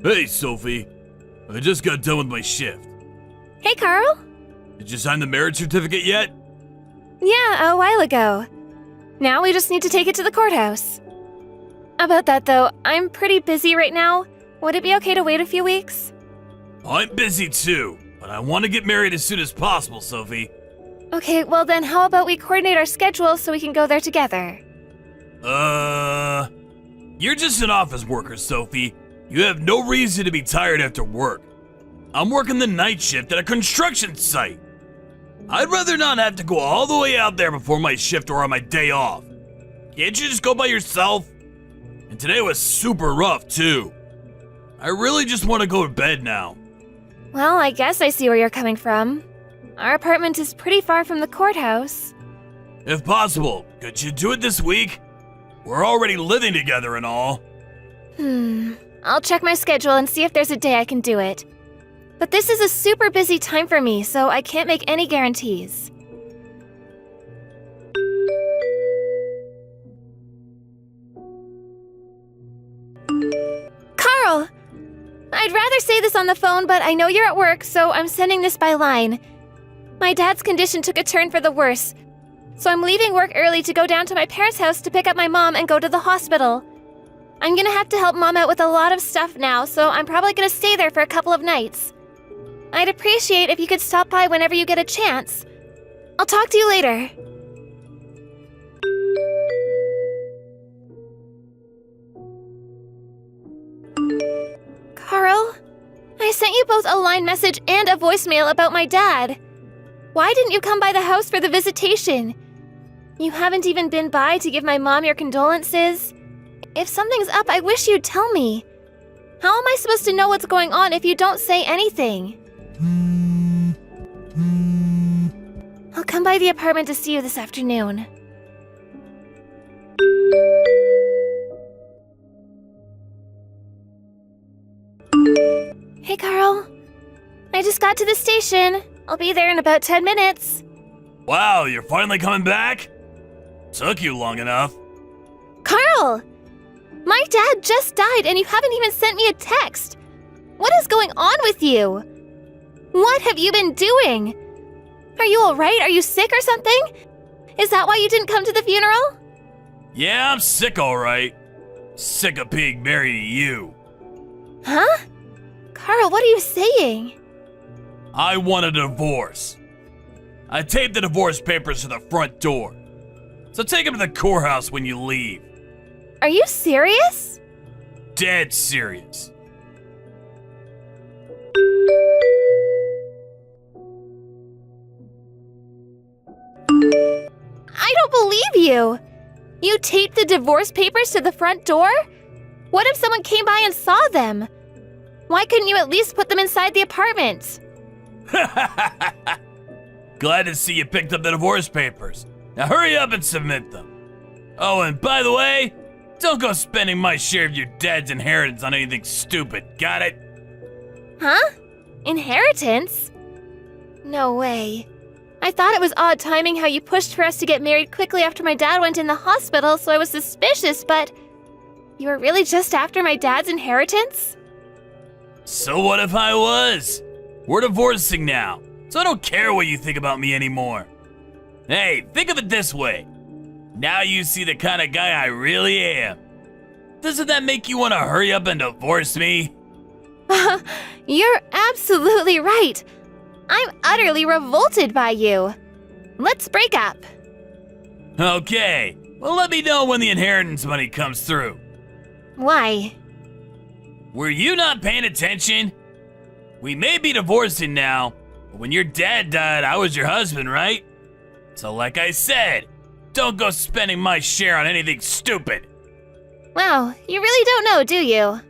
Hey, Sophie. I just got done with my shift. Hey, Carl. Did you sign the marriage certificate yet? Yeah, a while ago. Now we just need to take it to the courthouse. About that, though, I'm pretty busy right now. Would it be okay to wait a few weeks? I'm busy too, but I want to get married as soon as possible, Sophie. Okay, well then how about we coordinate our schedule so we can go there together? You're just an office worker, Sophie. You have no reason to be tired after work. I'm working the night shift at a construction site. I'd rather not have to go all the way out there before my shift or on my day off. Can't you just go by yourself? And today was super rough, too. I really just want to go to bed now. Well, I guess I see where you're coming from. Our apartment is pretty far from the courthouse. If possible, could you do it this week? We're already living together and all. I'll check my schedule and see if there's a day I can do it. But this is a super busy time for me, so I can't make any guarantees. Carl! I'd rather say this on the phone, but I know you're at work, so I'm sending this by line. My dad's condition took a turn for the worse, so I'm leaving work early to go down to my parents' house to pick up my mom and go to the hospital. I'm gonna have to help Mom out with a lot of stuff now, so I'm probably gonna stay there for a couple of nights. I'd appreciate if you could stop by whenever you get a chance. I'll talk to you later. Carl, I sent you both a line message and a voicemail about my dad. Why didn't you come by the house for the visitation? You haven't even been by to give my mom your condolences. If something's up, I wish you'd tell me. How am I supposed to know what's going on if you don't say anything? I'll come by the apartment to see you this afternoon. Hey, Carl. I just got to the station. I'll be there in about 10 minutes. Wow, you're finally coming back? Took you long enough. Carl! My dad just died and you haven't even sent me a text. What is going on with you? What have you been doing? Are you alright? Are you sick or something? Is that why you didn't come to the funeral? Yeah, I'm sick alright. Sick of being married to you. Huh? Carl, what are you saying? I want a divorce. I taped the divorce papers to the front door. So take them to the courthouse when you leave. Are you serious? Dead serious. I don't believe you! You taped the divorce papers to the front door? What if someone came by and saw them? Why couldn't you at least put them inside the apartment? Glad to see you picked up the divorce papers. Now hurry up and submit them. Oh, and by the way, don't go spending my share of your dad's inheritance on anything stupid, got it? Huh? Inheritance? No way. I thought it was odd timing how you pushed for us to get married quickly after my dad went in the hospital, so I was suspicious, but you were really just after my dad's inheritance? So what if I was? We're divorcing now, so I don't care what you think about me anymore. Hey, think of it this way. Now you see the kind of guy I really am. Doesn't that make you want to hurry up and divorce me? You're absolutely right. I'm utterly revolted by you. Let's break up. Okay, well let me know when the inheritance money comes through. Why? Were you not paying attention? We may be divorcing now, but when your dad died, I was your husband, right? So like I said, don't go spending my share on anything stupid. Wow, you really don't know, do you?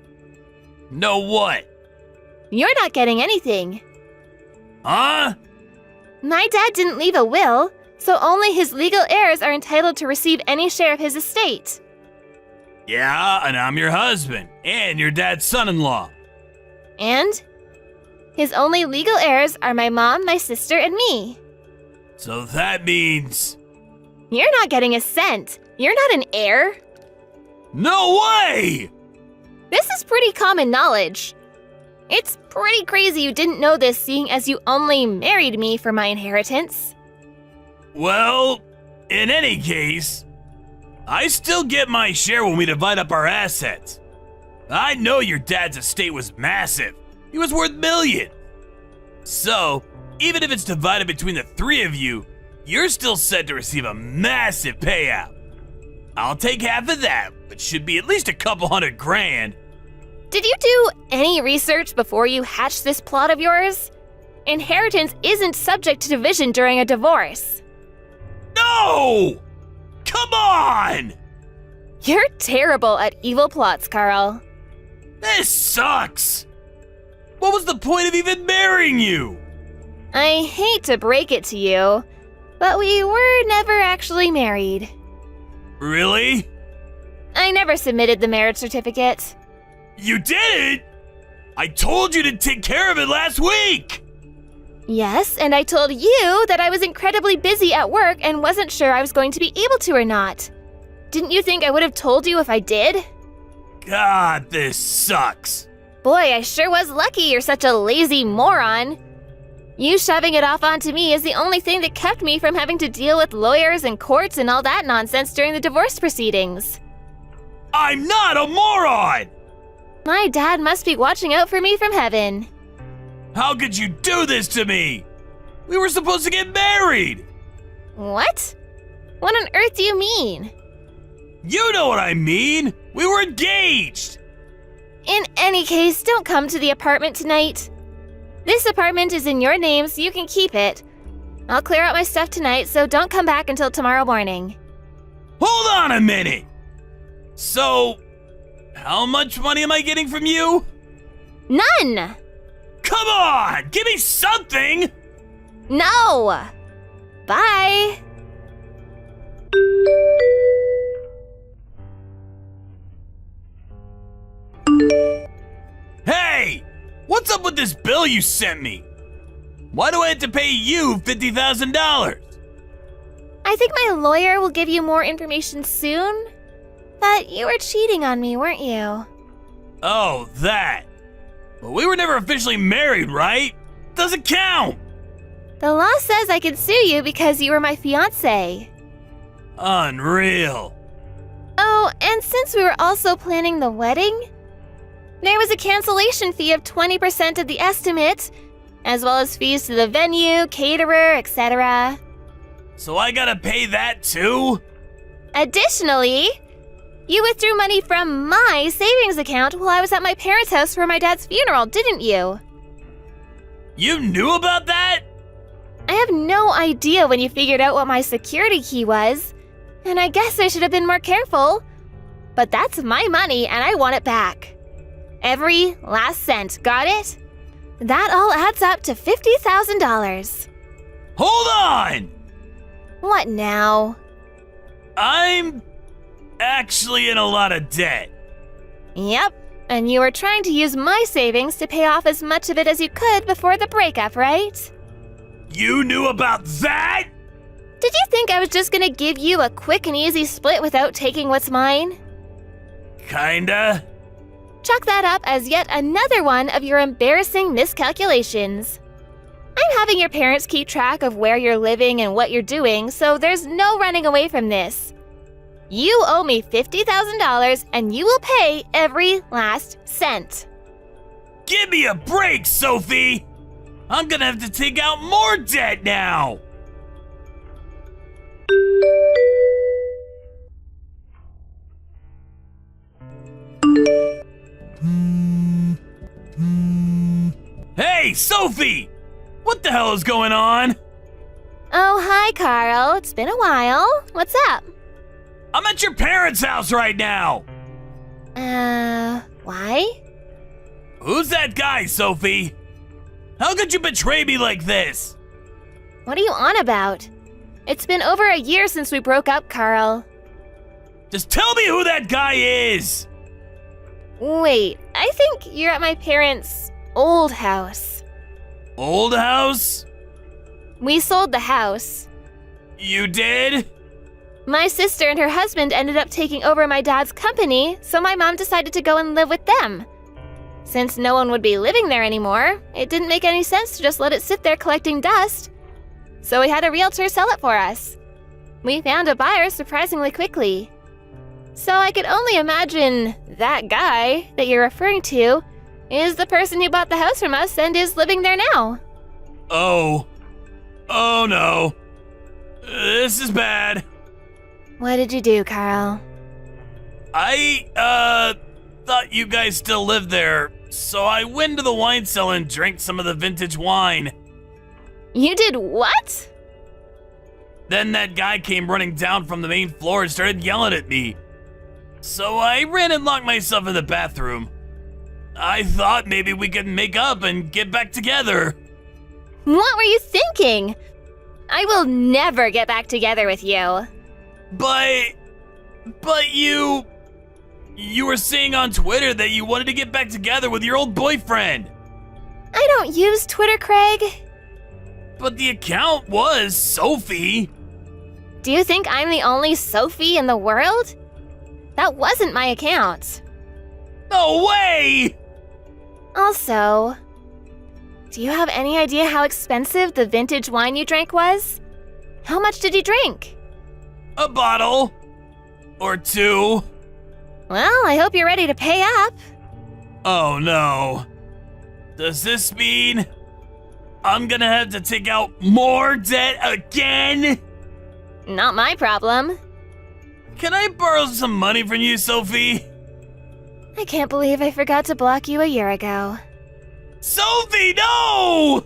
Know what? You're not getting anything. Huh? My dad didn't leave a will, so only his legal heirs are entitled to receive any share of his estate. Yeah, and I'm your husband, and your dad's son-in-law. And? His only legal heirs are my mom, my sister, and me. So that means... You're not getting a cent. You're not an heir. No way! This is pretty common knowledge. It's pretty crazy you didn't know this, seeing as you only married me for my inheritance. Well, in any case, I still get my share when we divide up our assets. I know your dad's estate was massive. He was worth millions. So, even if it's divided between the three of you, you're still set to receive a massive payout. I'll take half of that, which should be at least a couple $100,000. Did you do any research before you hatched this plot of yours? Inheritance isn't subject to division during a divorce. No! Come on! You're terrible at evil plots, Carl. This sucks! What was the point of even marrying you? I hate to break it to you, but we were never actually married. Really? I never submitted the marriage certificate. You didn't? I told you to take care of it last week! Yes, and I told you that I was incredibly busy at work and wasn't sure I was going to be able to or not. Didn't you think I would have told you if I did? God, this sucks. Boy, I sure was lucky you're such a lazy moron. You shoving it off onto me is the only thing that kept me from having to deal with lawyers and courts and all that nonsense during the divorce proceedings. I'm not a moron! My dad must be watching out for me from heaven. How could you do this to me? We were supposed to get married! What? What on earth do you mean? You know what I mean! We were engaged! In any case, don't come to the apartment tonight. This apartment is in your name, so you can keep it. I'll clear out my stuff tonight, so don't come back until tomorrow morning. Hold on a minute! So, how much money am I getting from you? None! Come on! Give me something! No! Bye! Hey! What's up with this bill you sent me? Why do I have to pay you $50,000? I think my lawyer will give you more information soon. But you were cheating on me, weren't you? Oh, that. But we were never officially married, right? Doesn't count! The law says I can sue you because you were my fiancé. Unreal. Oh, and since we were also planning the wedding, there was a cancellation fee of 20% of the estimate, as well as fees to the venue, caterer, etc. So I gotta pay that too? Additionally, you withdrew money from my savings account while I was at my parents' house for my dad's funeral, didn't you? You knew about that? I have no idea when you figured out what my security key was, and I guess I should have been more careful. But that's my money and I want it back. Every last cent, got it? That all adds up to $50,000. Hold on! What now? I'm actually in a lot of debt. Yep, and you were trying to use my savings to pay off as much of it as you could before the breakup, right? You knew about that? Did you think I was just gonna give you a quick and easy split without taking what's mine? Kinda. Chalk that up as yet another one of your embarrassing miscalculations. I'm having your parents keep track of where you're living and what you're doing, so there's no running away from this. You owe me $50,000 and you will pay every last cent. Give me a break, Sophie! I'm gonna have to take out more debt now! Hey, Sophie! What the hell is going on? Oh, hi, Carl. It's been a while. What's up? I'm at your parents' house right now! Why? Who's that guy, Sophie? How could you betray me like this? What are you on about? It's been over a year since we broke up, Carl. Just tell me who that guy is! Wait, I think you're at my parents' old house. Old house? We sold the house. You did? My sister and her husband ended up taking over my dad's company, so my mom decided to go and live with them. Since no one would be living there anymore, it didn't make any sense to just let it sit there collecting dust. So we had a realtor sell it for us. We found a buyer surprisingly quickly. So I could only imagine that guy that you're referring to is the person who bought the house from us and is living there now. Oh no. This is bad. What did you do, Carl? I, thought you guys still lived there, so I went to the wine cellar and drank some of the vintage wine. You did what? Then that guy came running down from the main floor and started yelling at me. So I ran and locked myself in the bathroom. I thought maybe we could make up and get back together. What were you thinking? I will never get back together with you. But you were saying on Twitter that you wanted to get back together with your old boyfriend. I don't use Twitter, Craig. But the account was Sophie. Do you think I'm the only Sophie in the world? That wasn't my account. No way! Also, do you have any idea how expensive the vintage wine you drank was? How much did you drink? A bottle. Or two. Well, I hope you're ready to pay up. Oh no. Does this mean I'm gonna have to take out more debt again? Not my problem. Can I borrow some money from you, Sophie? I can't believe I forgot to block you a year ago. Sophie, no!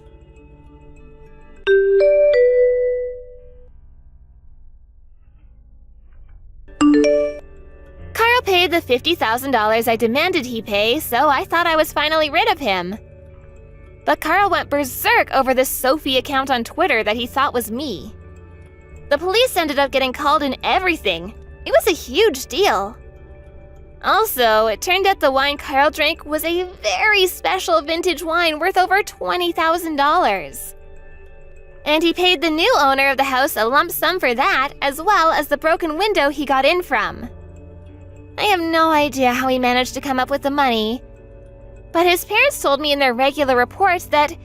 Carl paid the $50,000 I demanded he pay, so I thought I was finally rid of him. But Carl went berserk over this Sophie account on Twitter that he thought was me. The police ended up getting called and everything. It was a huge deal. Also, it turned out the wine Carl drank was a very special vintage wine worth over $20,000. And he paid the new owner of the house a lump sum for that, as well as the broken window he got in from. I have no idea how he managed to come up with the money, but his parents told me in their regular reports that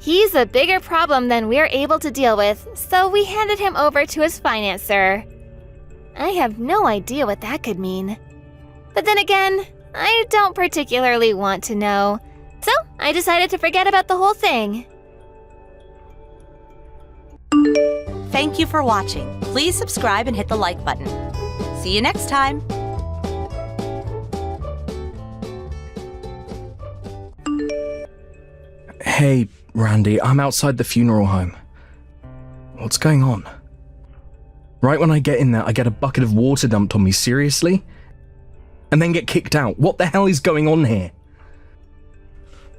he's a bigger problem than we're able to deal with, so we handed him over to his financer. I have no idea what that could mean. But then again, I don't particularly want to know, so I decided to forget about the whole thing. Thank you for watching. Please subscribe and hit the like button. See you next time. Hey, Randy, I'm outside the funeral home. What's going on? Right when I get in there, I get a bucket of water dumped on me, seriously? And then get kicked out. What the hell is going on here?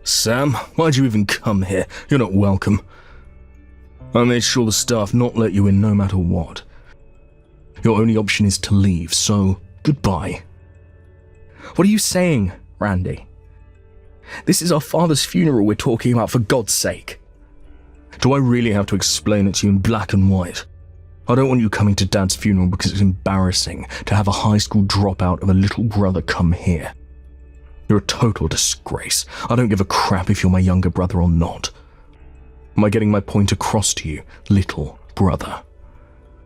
Sam, why'd you even come here? You're not welcome. I made sure the staff not let you in no matter what. Your only option is to leave, so goodbye. What are you saying, Randy? This is our father's funeral we're talking about, for God's sake. Do I really have to explain it to you in black and white? I don't want you coming to Dad's funeral because it's embarrassing to have a high school dropout of a little brother come here. You're a total disgrace. I don't give a crap if you're my younger brother or not. Am I getting my point across to you, little brother?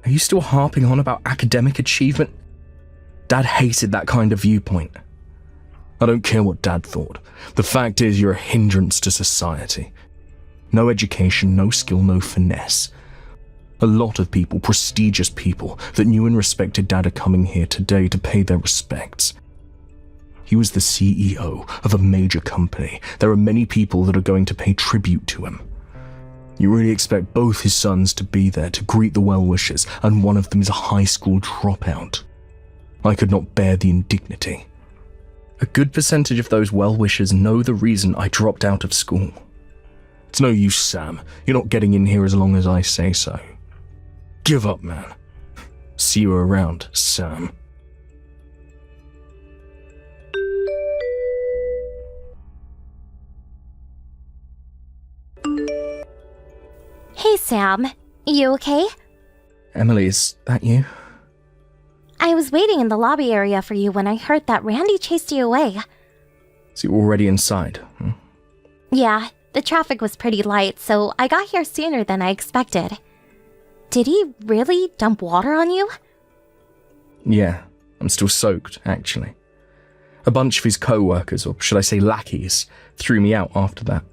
Are you still harping on about academic achievement? Dad hated that kind of viewpoint. I don't care what Dad thought. The fact is, you're a hindrance to society. No education, no skill, no finesse. A lot of people, prestigious people, that knew and respected Dad are coming here today to pay their respects. He was the CEO of a major company. There are many people that are going to pay tribute to him. You really expect both his sons to be there to greet the well-wishers, and one of them is a high school dropout. I could not bear the indignity. A good percentage of those well-wishers know the reason I dropped out of school. It's no use, Sam. You're not getting in here as long as I say so. Give up, man. See you around, Sam. Hey, Sam. You okay? Emily, is that you? I was waiting in the lobby area for you when I heard that Randy chased you away. So you're already inside? Yeah, the traffic was pretty light, so I got here sooner than I expected. Did he really dump water on you? Yeah, I'm still soaked, actually. A bunch of his co-workers, or should I say lackeys, threw me out after that.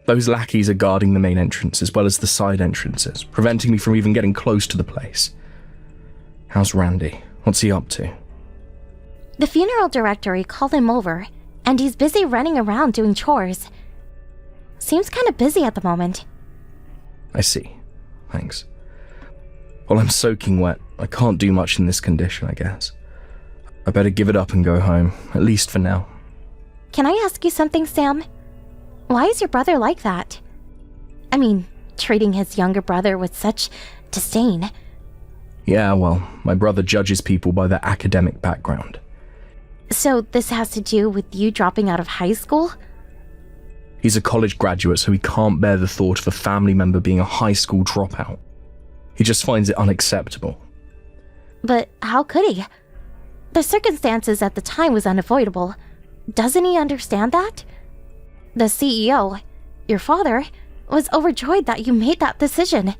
Those lackeys are guarding the main entrance as well as the side entrances, preventing me from even getting close to the place. How's Randy? What's he up to? The funeral directory called him over, and he's busy running around doing chores. Seems kind of busy at the moment. I see. Thanks. Well, I'm soaking wet. I can't do much in this condition, I guess. I better give it up and go home, at least for now. Can I ask you something, Sam? Why is your brother like that? I mean, treating his younger brother with such disdain. Yeah, well, my brother judges people by their academic background. So this has to do with you dropping out of high school? He's a college graduate, so he can't bear the thought of a family member being a high school dropout. He just finds it unacceptable. But how could he? The circumstances at the time was unavoidable. Doesn't he understand that? The CEO, your father, was overjoyed that you made that decision.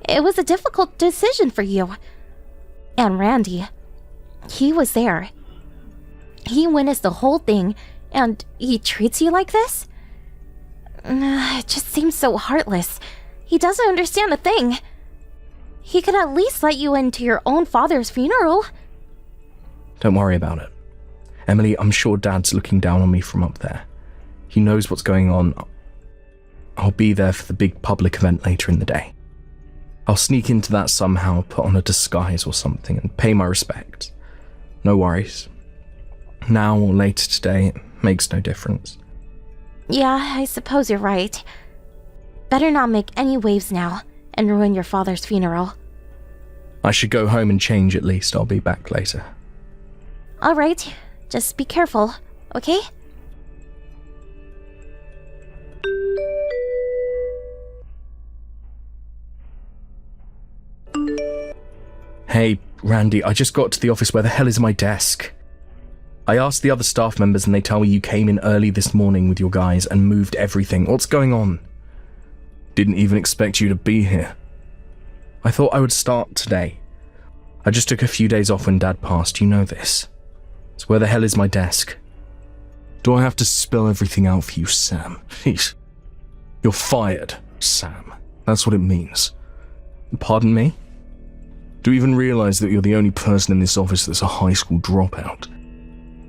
It was a difficult decision for you. And Randy, he was there. He witnessed the whole thing, and he treats you like this? It just seems so heartless. He doesn't understand a thing. He could at least let you into your own father's funeral. Don't worry about it. Emily, I'm sure Dad's looking down on me from up there. He knows what's going on. I'll be there for the big public event later in the day. I'll sneak into that somehow, put on a disguise or something, and pay my respects. No worries. Now or later today, it makes no difference. Yeah, I suppose you're right. Better not make any waves now and ruin your father's funeral. I should go home and change at least. I'll be back later. All right, just be careful, okay? Hey, Randy, I just got to the office. Where the hell is my desk? I asked the other staff members and they tell me you came in early this morning with your guys and moved everything. What's going on? Didn't even expect you to be here. I thought I would start today. I just took a few days off when Dad passed, you know this. So where the hell is my desk? Do I have to spell everything out for you, Sam? Please. You're fired, Sam. That's what it means. Pardon me? Do you even realize that you're the only person in this office that's a high school dropout?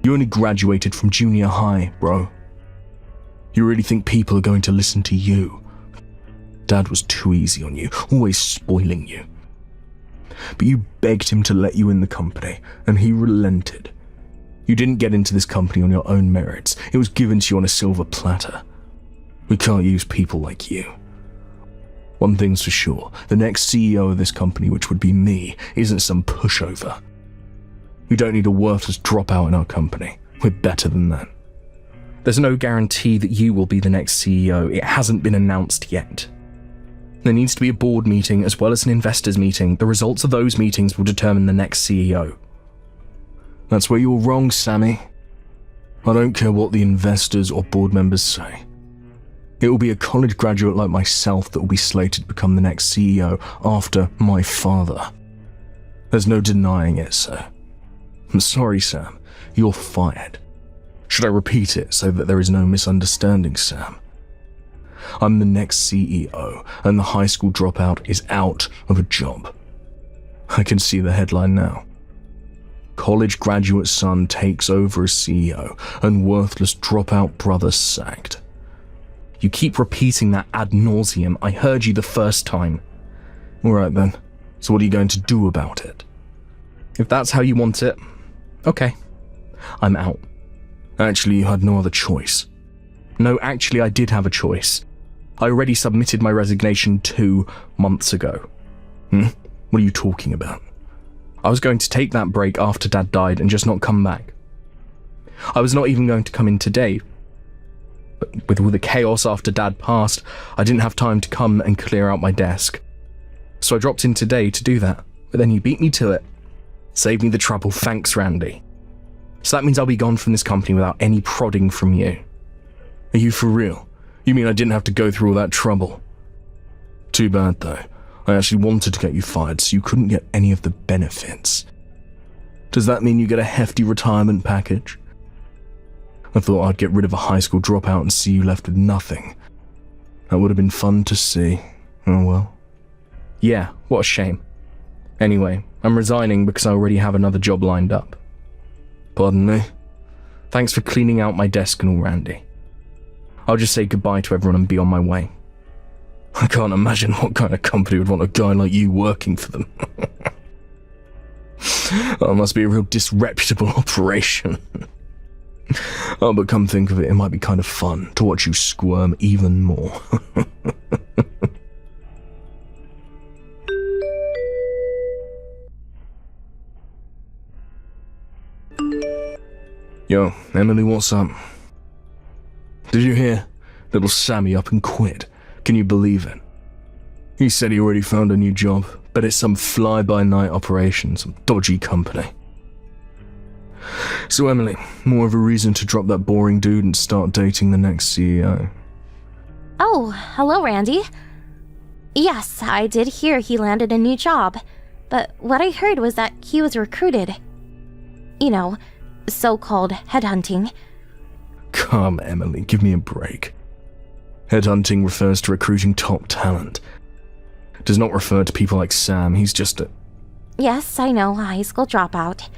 You only graduated from junior high, bro. You really think people are going to listen to you? Dad was too easy on you, always spoiling you. But you begged him to let you in the company, and he relented. You didn't get into this company on your own merits. It was given to you on a silver platter. We can't use people like you. One thing's for sure, the next CEO of this company, which would be me, isn't some pushover. We don't need a worthless dropout in our company. We're better than that. There's no guarantee that you will be the next CEO. It hasn't been announced yet. There needs to be a board meeting as well as an investors meeting. The results of those meetings will determine the next CEO. That's where you're wrong, Sammy. I don't care what the investors or board members say. It will be a college graduate like myself that will be slated to become the next CEO after my father. There's no denying it, sir. I'm sorry, Sam. You're fired. Should I repeat it so that there is no misunderstanding, Sam? I'm the next CEO, and the high school dropout is out of a job. I can see the headline now. College graduate son takes over as CEO, and worthless dropout brother sacked. You keep repeating that ad nauseum. I heard you the first time. Alright then, so what are you going to do about it? If that's how you want it, okay. I'm out. Actually, you had no other choice. No, actually, I did have a choice. I already submitted my resignation 2 months ago. What are you talking about? I was going to take that break after Dad died and just not come back. I was not even going to come in today. But with all the chaos after Dad passed, I didn't have time to come and clear out my desk. So I dropped in today to do that, but then you beat me to it. Saved me the trouble, thanks, Randy. So that means I'll be gone from this company without any prodding from you. Are you for real? You mean I didn't have to go through all that trouble? Too bad though. I actually wanted to get you fired so you couldn't get any of the benefits. Does that mean you get a hefty retirement package? I thought I'd get rid of a high school dropout and see you left with nothing. That would have been fun to see. Oh well. Yeah, what a shame. Anyway, I'm resigning because I already have another job lined up. Pardon me? Thanks for cleaning out my desk and all, Randy. I'll just say goodbye to everyone and be on my way. I can't imagine what kind of company would want a guy like you working for them. That must be a real disreputable operation. Oh, but come think of it, it might be kind of fun to watch you squirm even more. Yo, Emily, what's up? Did you hear? Little Sammy up and quit. Can you believe it? He said he already found a new job, but it's some fly-by-night operation, some dodgy company. So Emily, more of a reason to drop that boring dude and start dating the next CEO. Oh, hello, Randy. Yes, I did hear he landed a new job, but what I heard was that he was recruited. You know, so-called headhunting. Come, Emily, give me a break. Headhunting refers to recruiting top talent. It does not refer to people like Sam, he's just a... Yes, I know, a high school dropout.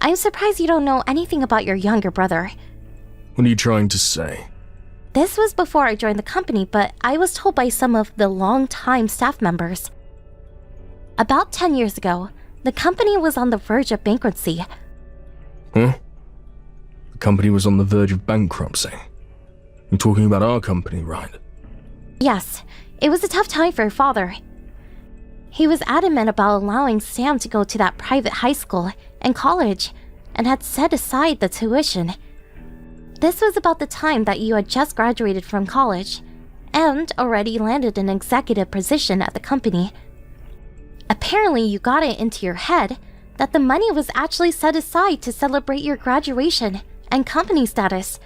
I'm surprised you don't know anything about your younger brother. What are you trying to say? This was before I joined the company, but I was told by some of the long-time staff members. About 10 years ago, the company was on the verge of bankruptcy. Huh? The company was on the verge of bankruptcy? You're talking about our company, right? Yes, it was a tough time for her father. He was adamant about allowing Sam to go to that private high school and college, and had set aside the tuition. This was about the time that you had just graduated from college, and already landed an executive position at the company. Apparently you got it into your head that the money was actually set aside to celebrate your graduation and company status.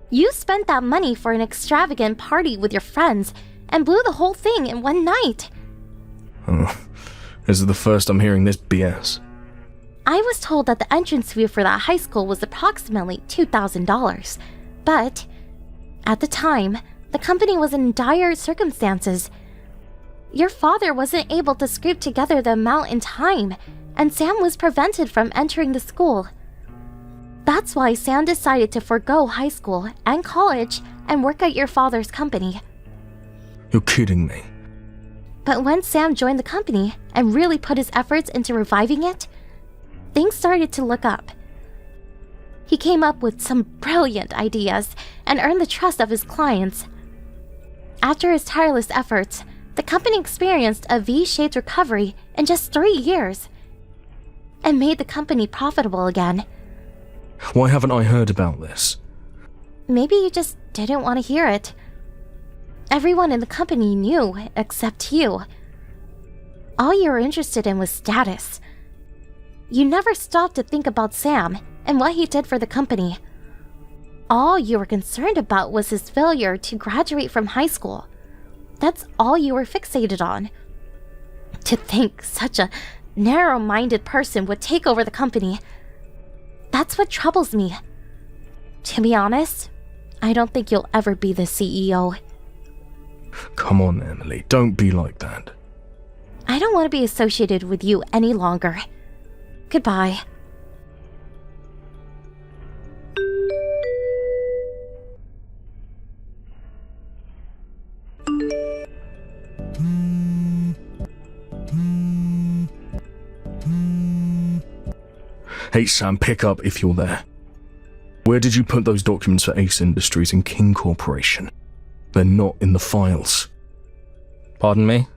You spent that money for an extravagant party with your friends and blew the whole thing in one night. Oh, this is the first I'm hearing this BS. I was told that the entrance fee for that high school was approximately $2,000, but at the time, the company was in dire circumstances. Your father wasn't able to scrape together the amount in time, and Sam was prevented from entering the school. That's why Sam decided to forego high school and college and work at your father's company. You're kidding me. But when Sam joined the company and really put his efforts into reviving it, things started to look up. He came up with some brilliant ideas and earned the trust of his clients. After his tireless efforts, the company experienced a V-shaped recovery in just 3 years and made the company profitable again. Why haven't I heard about this? Maybe you just didn't want to hear it. Everyone in the company knew except you. All you were interested in was status. You never stopped to think about Sam and what he did for the company. All you were concerned about was his failure to graduate from high school. That's all you were fixated on. To think such a narrow-minded person would take over the company. That's what troubles me. To be honest, I don't think you'll ever be the CEO. Come on, Emily, don't be like that. I don't want to be associated with you any longer. Goodbye. Hey Sam, pick up if you're there. Where did you put those documents for Ace Industries and King Corporation? They're not in the files. Pardon me?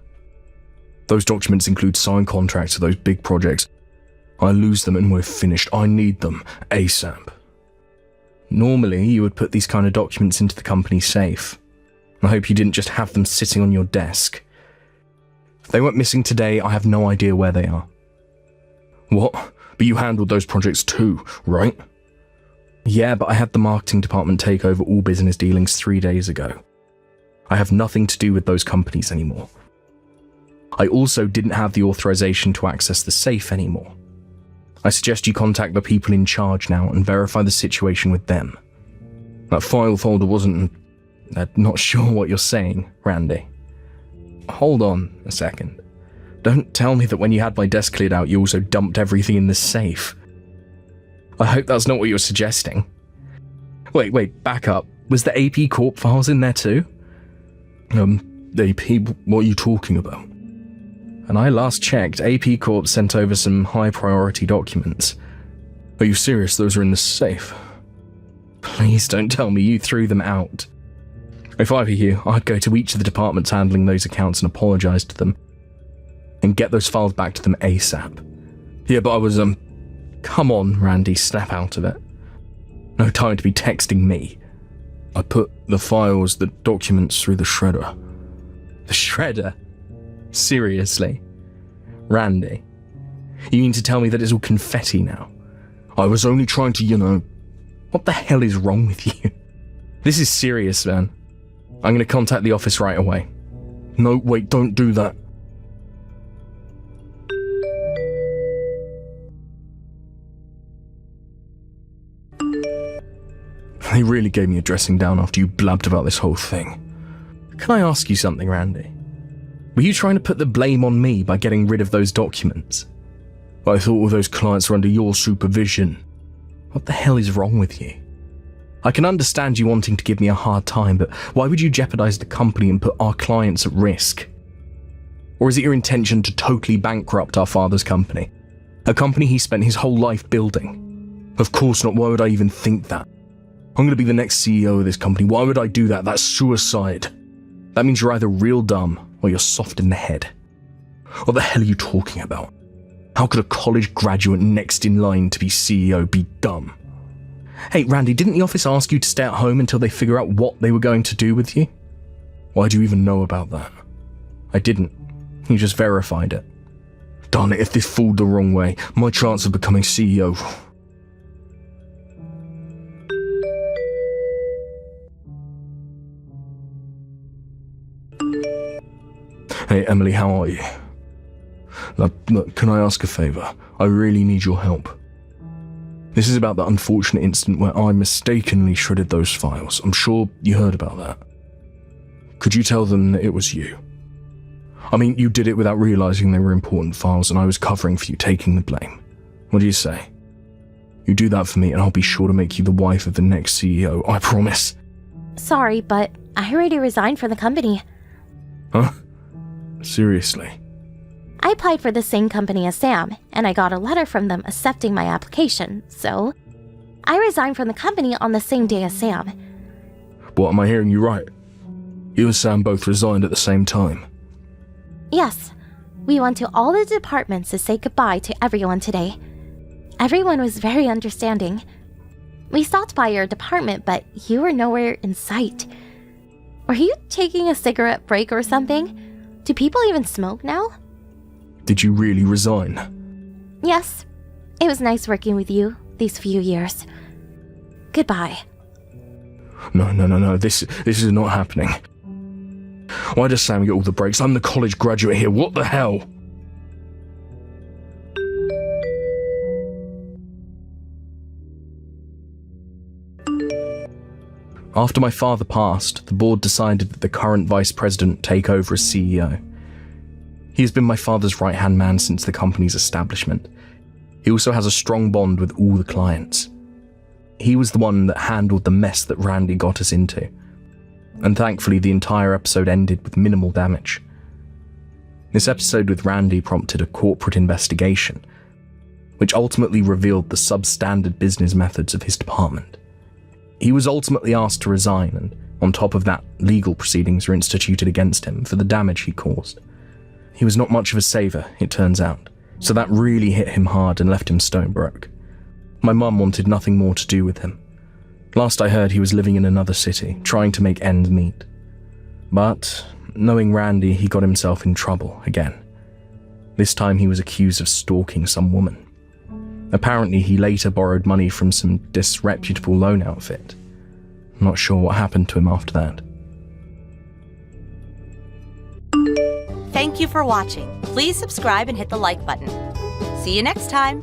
Those documents include signed contracts for those big projects. I lose them and we're finished. I need them ASAP. Normally, you would put these kind of documents into the company safe. I hope you didn't just have them sitting on your desk. If they went missing today, I have no idea where they are. What? But you handled those projects too, right? Yeah, but I had the marketing department take over all business dealings 3 days ago. I have nothing to do with those companies anymore. I also didn't have the authorization to access the safe anymore. I suggest you contact the people in charge now and verify the situation with them. That file folder wasn't... I'm not sure what you're saying, Randy. Hold on a second. Don't tell me that when you had my desk cleared out, you also dumped everything in the safe. I hope that's not what you're suggesting. Wait, back up. Was the AP Corp files in there too? AP, what are you talking about? And I last checked, AP Corp sent over some high-priority documents. Are you serious those are in the safe? Please don't tell me you threw them out. If I were you, I'd go to each of the departments handling those accounts and apologize to them. And get those files back to them ASAP. Yeah, but I was, Come on, Randy, snap out of it. No time to be texting me. I put the files, the documents through the shredder. The shredder? Seriously? Randy? You mean to tell me that it's all confetti now? I was only trying to, What the hell is wrong with you? This is serious, man. I'm going to contact the office right away. No, wait, don't do that. They really gave me a dressing down after you blabbed about this whole thing. Can I ask you something, Randy? Were you trying to put the blame on me by getting rid of those documents? I thought all those clients were under your supervision. What the hell is wrong with you? I can understand you wanting to give me a hard time, but why would you jeopardize the company and put our clients at risk? Or is it your intention to totally bankrupt our father's company? A company he spent his whole life building? Of course not, why would I even think that? I'm going to be the next CEO of this company. Why would I do that? That's suicide. That means you're either real dumb or you're soft in the head. What the hell are you talking about? How could a college graduate next in line to be CEO be dumb? Hey, Randy, didn't the office ask you to stay at home until they figure out what they were going to do with you? Why do you even know about that? I didn't. You just verified it. Darn it, if this fooled the wrong way, my chance of becoming CEO... Hey, Emily, how are you? Look, can I ask a favour? I really need your help. This is about the unfortunate incident where I mistakenly shredded those files. I'm sure you heard about that. Could you tell them that it was you? I mean, you did it without realising they were important files and I was covering for you taking the blame. What do you say? You do that for me and I'll be sure to make you the wife of the next CEO, I promise. Sorry, but I already resigned from the company. Huh? Seriously? I applied for the same company as Sam, and I got a letter from them accepting my application, so I resigned from the company on the same day as Sam. What, am I hearing you right? You and Sam both resigned at the same time? Yes. We went to all the departments to say goodbye to everyone today. Everyone was very understanding. We stopped by your department, but you were nowhere in sight. Were you taking a cigarette break or something? Do people even smoke now? Did you really resign? Yes. It was nice working with you these few years. Goodbye. No. This is not happening. Why does Sam get all the breaks? I'm the college graduate here. What the hell? After my father passed, the board decided that the current vice president take over as CEO. He has been my father's right-hand man since the company's establishment. He also has a strong bond with all the clients. He was the one that handled the mess that Randy got us into. And thankfully, the entire episode ended with minimal damage. This episode with Randy prompted a corporate investigation, which ultimately revealed the substandard business methods of his department. He was ultimately asked to resign, and on top of that, legal proceedings were instituted against him for the damage he caused. He was not much of a saver, it turns out, so that really hit him hard and left him stone broke. My mum wanted nothing more to do with him. Last I heard, he was living in another city, trying to make ends meet. But, knowing Randy, he got himself in trouble again. This time he was accused of stalking some woman. Apparently, he later borrowed money from some disreputable loan outfit. Not sure what happened to him after that. Thank you for watching. Please subscribe and hit the like button. See you next time.